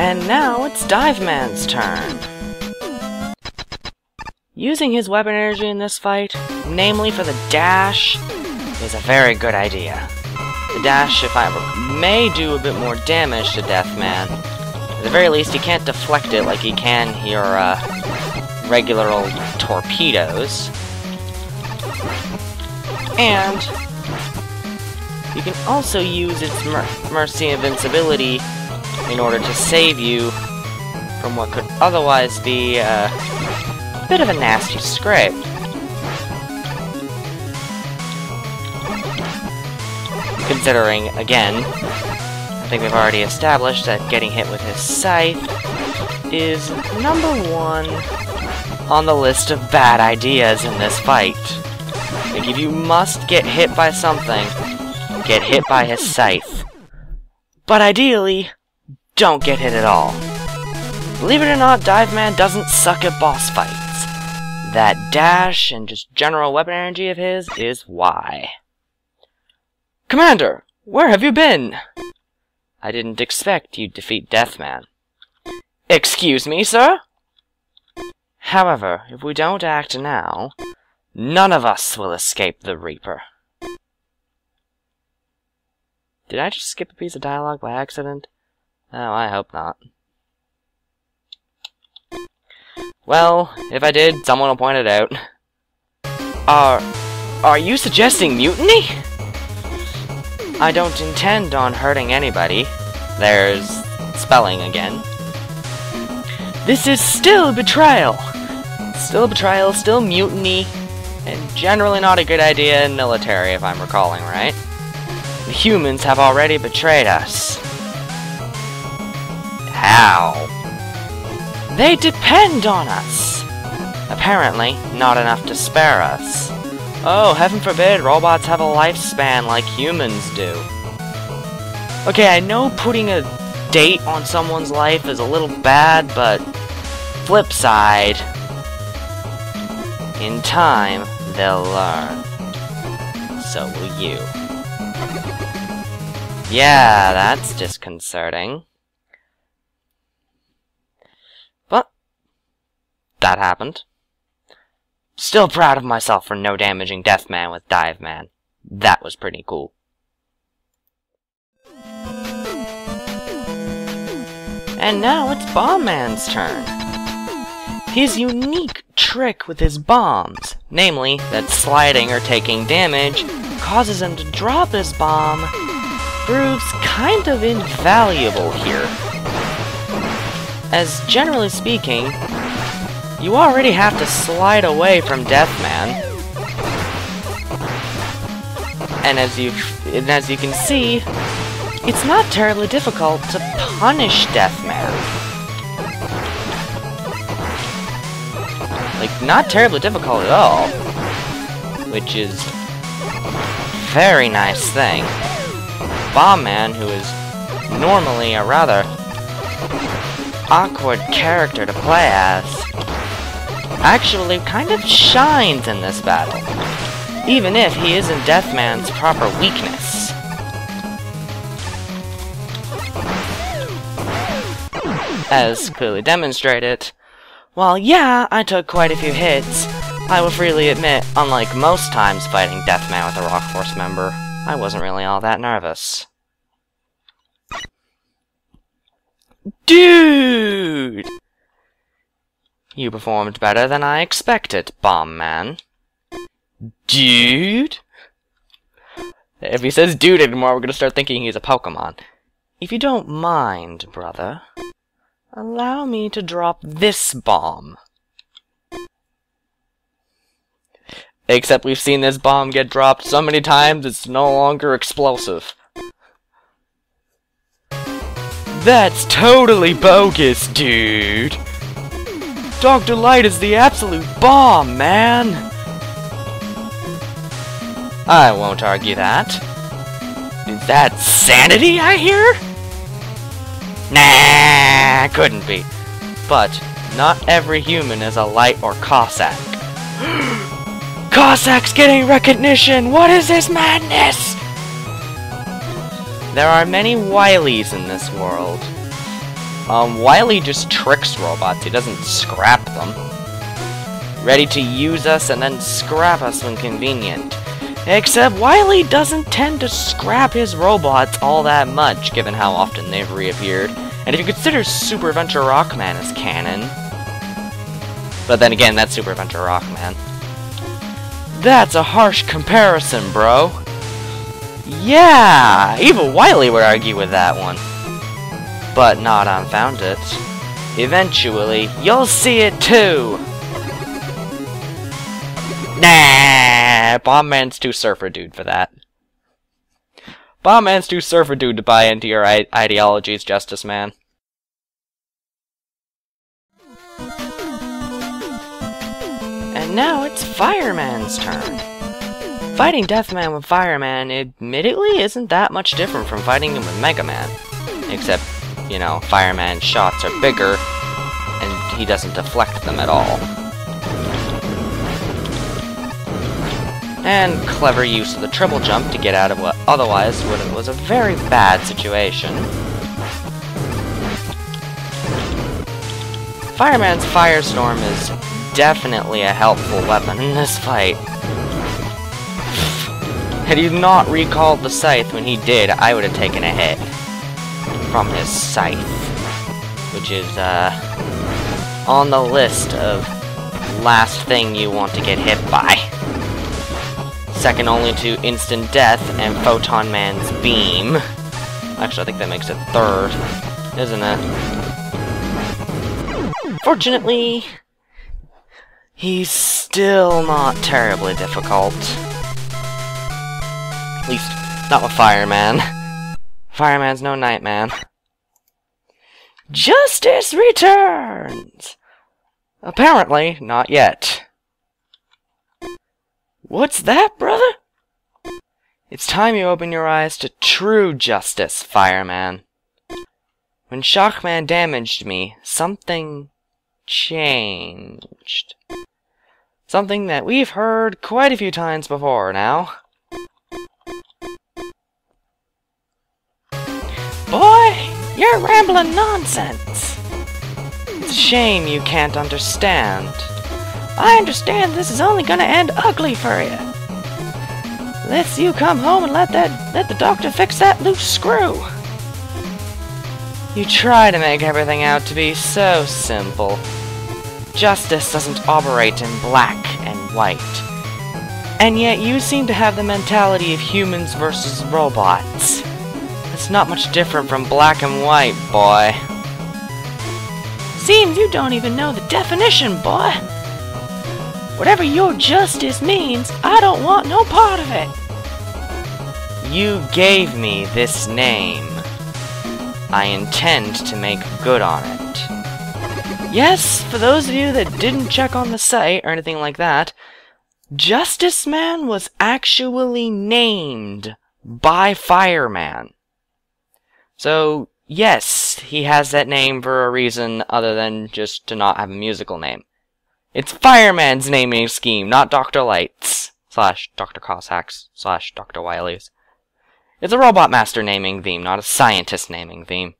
And now it's Dive Man's turn. Using his weapon energy in this fight, namely for the dash, is a very good idea. The dash, if I may do a bit more damage to Deathman. At the very least, he can't deflect it like he can your regular old torpedoes. And you can also use its Mercy Invincibility in order to save you from what could otherwise be a bit of a nasty scrape. Considering, again, I think we've already established that getting hit with his scythe is #1 on the list of bad ideas in this fight. Like, if you must get hit by something, get hit by his scythe. But ideally, don't get hit at all. Believe it or not, Dive Man doesn't suck at boss fights. That dash and just general weapon energy of his is why. Commander, where have you been? I didn't expect you'd defeat Deathman. Excuse me, sir? However, if we don't act now, none of us will escape the Reaper. Did I just skip a piece of dialogue by accident? Oh, I hope not. Well, if I did, someone will point it out. Are you suggesting mutiny? I don't intend on hurting anybody. There's spelling again. This is still betrayal. Still betrayal, still mutiny, and generally not a good idea in military, if I'm recalling right. The humans have already betrayed us. How? They depend on us. Apparently, not enough to spare us. Oh, heaven forbid robots have a lifespan like humans do. Okay, I know putting a date on someone's life is a little bad, but flip side, in time, they'll learn. So will you. Yeah, that's disconcerting. But that happened. Still proud of myself for no damaging Deathman with Dive Man. That was pretty cool. And now it's Bomb Man's turn. His unique trick with his bombs, namely that sliding or taking damage causes him to drop his bomb, proves kind of invaluable here. As generally speaking, you already have to slide away from Deathman, and as you can see, it's not terribly difficult to punish Deathman. Like, not terribly difficult at all, which is a very nice thing. Bomb Man, who is normally a rather awkward character to play as, actually kind of shines in this battle, even if he isn't Deathman's proper weakness. As clearly demonstrated, while yeah, I took quite a few hits, I will freely admit, unlike most times fighting Deathman with a Rock Force member, I wasn't really all that nervous. Dude! You performed better than I expected, Bomb Man. Dude? If he says dude anymore, we're gonna start thinking he's a Pokémon. If you don't mind, brother, allow me to drop this bomb. Except we've seen this bomb get dropped so many times, it's no longer explosive. That's totally bogus, dude! Dr. Light is the absolute bomb, man! I won't argue that. Is that sanity I hear? Nah, couldn't be. But not every human is a Light or Cossack. Cossack's getting recognition! What is this madness? There are many Wileys in this world. Wily just tricks robots. He doesn't scrap them. Ready to use us and then scrap us when convenient. Except Wily doesn't tend to scrap his robots all that much, given how often they've reappeared. And if you consider Super Adventure Rockman as canon... But then again, that's Super Adventure Rockman. That's a harsh comparison, bro. Yeah! Even Wily would argue with that one. But not Unfounded. Eventually, you'll see it too! Nah! Bombman's too surfer dude for that. Bombman's too surfer dude to buy into your ideologies, Justice Man. And now it's Fireman's turn. Fighting Deathman with Fireman admittedly isn't that much different from fighting him with Mega Man. Except, you know, Fireman's shots are bigger, and he doesn't deflect them at all. And clever use of the triple jump to get out of what otherwise was a very bad situation. Fireman's Firestorm is definitely a helpful weapon in this fight. Had he not recalled the scythe when he did, I would have taken a hit from his scythe, which is on the list of last thing you want to get hit by. Second only to Instant Death and Photon Man's Beam. Actually, I think that makes it third, isn't it? Fortunately, he's still not terribly difficult. At least, not with Fireman. Fireman's no Nightman. Justice returns! Apparently, not yet. What's that, brother? It's time you open your eyes to true justice, Fireman. When Shockman damaged me, something changed. Something that we've heard quite a few times before now. Boy, you're rambling nonsense. It's a shame you can't understand. I understand this is only gonna end ugly for you. Let's you come home and let the doctor fix that loose screw. You try to make everything out to be so simple. Justice doesn't operate in black and white. And yet you seem to have the mentality of humans versus robots. It's not much different from black and white, boy. Seems you don't even know the definition, boy. Whatever your justice means, I don't want no part of it. You gave me this name. I intend to make good on it. Yes, for those of you that didn't check on the site or anything like that, Justice Man was actually named by Fireman. So, yes, he has that name for a reason other than just to not have a musical name. It's Fireman's naming scheme, not Dr. Light's, / Dr. Cossack's, / Dr. Wily's. It's a Robot Master naming theme, not a scientist naming theme.